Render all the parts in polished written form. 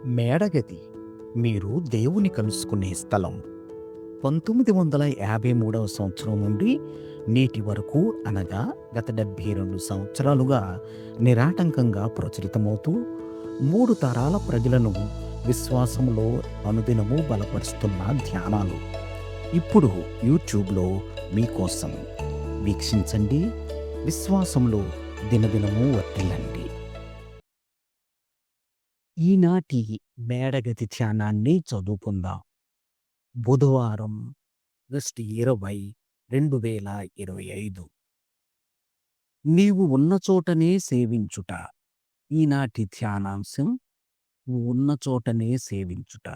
మేడగది మీరు దేవుని కలుసుకునే స్థలం. 1953 సంవత్సరం నుండి నేటి వరకు అనగా గత 72 సంవత్సరాలుగా నిరాటంకంగా ప్రచురితమవుతూ 3 తరాల ప్రజలను విశ్వాసంలో అనుదినము బలపరుస్తున్న ధ్యానాలు ఇప్పుడు యూట్యూబ్లో మీకోసం. వీక్షించండి, విశ్వాసంలో దినదినము వర్ధిల్లండి. ఈనాటి మేడగది ధ్యానాన్ని చదువుకుందాం. బుధవారం ఆగస్టు 20, 2025. నీవు ఉన్న చోటనే సేవించుట. ఈనాటి ధ్యానాంశం నువ్వు ఉన్న చోటనే సేవించుట.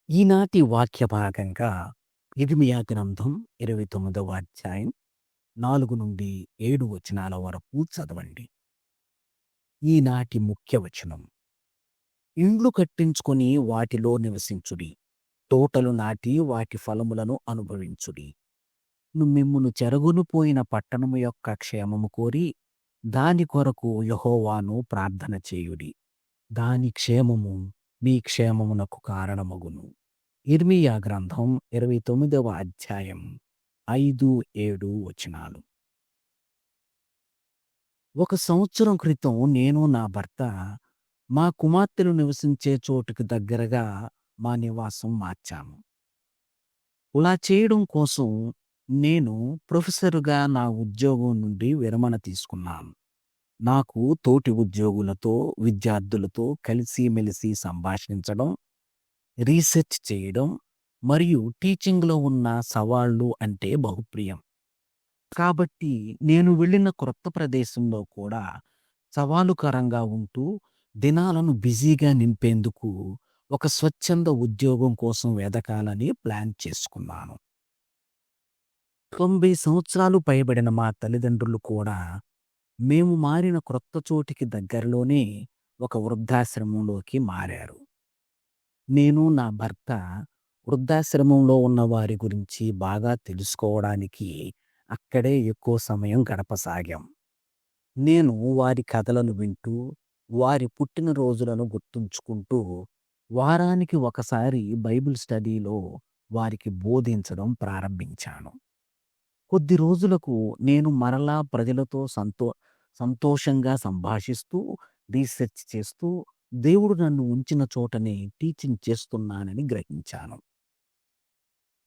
ఈనాటి వాక్య భాగంగా ఇర్మియా గ్రంథం 29వ అధ్యాయం 4 నుండి 7 వచనాల వరకు చదవండి. ఈనాటి ముఖ్య వచనం: ఇండ్లు కట్టించుకొని వాటిలో నివసించుడి, తోటలు నాటి వాటి ఫలములను అనుభవించుడి. మిమ్మును చెరగును పోయిన పట్టణము యొక్క క్షేమము కోరి దాని కొరకు యెహోవాను ప్రార్థన చేయుడి. దాని క్షేమము మీ క్షేమమునకు కారణమగును. ఇర్మియా గ్రంథం 29వ అధ్యాయం 5, 7 వచనాలు. 1 సంవత్సరం క్రితం నేను నా భర్త మా కుమార్తెలు నివసించే చోటుకు దగ్గరగా మా నివాసం మార్చాము. అలా చేయడం కోసం నేను ప్రొఫెసరుగా నా ఉద్యోగం నుండి విరమణ తీసుకున్నాను. నాకు తోటి ఉద్యోగులతో, విద్యార్థులతో కలిసిమెలిసి సంభాషించడం, రీసెర్చ్ చేయడం మరియు టీచింగ్లో ఉన్న సవాళ్లు అంటే బహుప్రియం. కాబట్టి నేను వెళ్ళిన క్రొత్త ప్రదేశంలో కూడా సవాలుకరంగా ఉంటూ దినాలను బిజీగా నింపేందుకు ఒక స్వచ్ఛంద ఉద్యోగం కోసం వెదకాలని ప్లాన్ చేసుకున్నాను. 90 సంవత్సరాలు పైబడిన మా తల్లిదండ్రులు కూడా మేము మారిన క్రొత్త చోటికి దగ్గరలోనే ఒక వృద్ధాశ్రమంలోకి మారారు. నేను నా భర్త వృద్ధాశ్రమంలో ఉన్న వారి గురించి బాగా తెలుసుకోవడానికి అక్కడే ఎక్కువ సమయం గడపసాగాం. నేను వారి కథలను వింటూ, వారి పుట్టినరోజులను గుర్తుంచుకుంటూ, వారానికి ఒకసారి బైబిల్ స్టడీలో వారికి బోధించడం ప్రారంభించాను. కొద్ది రోజులకు నేను మరలా ప్రజలతో సంతోషంగా సంభాషిస్తూ, రీసెర్చ్ చేస్తూ, దేవుడు నన్ను ఉంచిన చోటనే టీచింగ్ చేస్తున్నానని గ్రహించాను.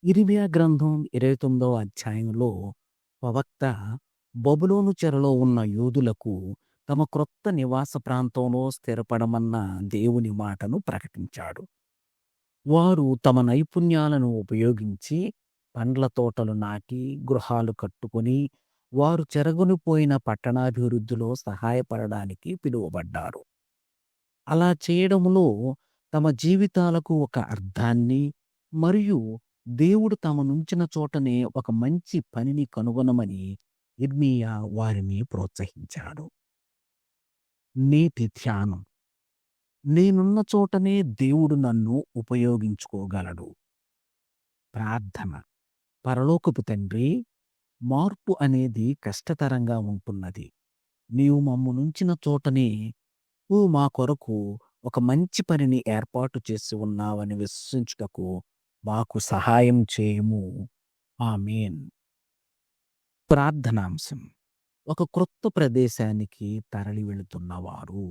ఇర్మియా గ్రంథం 29వ అధ్యాయంలో ప్రవక్త బబులోను చెరలో ఉన్న యూదులకు తమ క్రొత్త నివాస ప్రాంతంలో స్థిరపడమన్న దేవుని మాటను ప్రకటించాడు. వారు తమ నైపుణ్యాలను ఉపయోగించి పండ్ల తోటలు నాటి, గృహాలు కట్టుకొని వారు చెరగొనిపోయిన పట్టణాభివృద్ధిలో సహాయపడడానికి పిలువబడ్డారు. అలా చేయడంలో తమ జీవితాలకు ఒక అర్థాన్ని మరియు దేవుడు తమనుంచిన చోటనే ఒక మంచి పనిని కనుగొనమని ఇర్మియా వారిని ప్రోత్సహించాడు. నేటి ధ్యానం: నేనున్న చోటనే దేవుడు నన్ను ఉపయోగించుకోగలడు. ప్రార్థన: పరలోకపు తండ్రి, మార్పు అనేది కష్టతరంగా ఉంటున్నది. నీవు మమ్మునుంచిన చోటనే నువ్వు మా కొరకు ఒక మంచి పనిని ఏర్పాటు చేసి ఉన్నావని విశ్వసించుటకు మాకు సహాయం చేయము. ఆమేన్. ప్రార్థనాంశం: ఒక క్రొత్త ప్రదేశానికి తరలి వెళుతున్నవారు.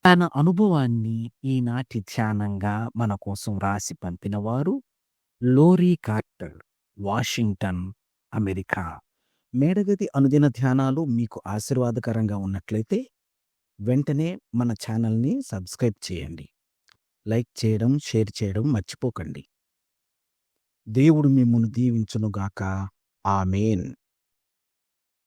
తన అనుభవాన్ని ఈనాటి ధ్యానంగా మన కోసం రాసి పంపినవారు లోరీ కార్టర్, వాషింగ్టన్, అమెరికా. మేడగది అనుదిన ధ్యానాలు మీకు ఆశీర్వాదకరంగా ఉన్నట్లయితే వెంటనే మన ఛానల్ని సబ్స్క్రైబ్ చేయండి. లైక్ చేయడం, షేర్ చేయడం మర్చిపోకండి. దేవుడు మిమ్మును దీవించునుగాక. ఆమేన్.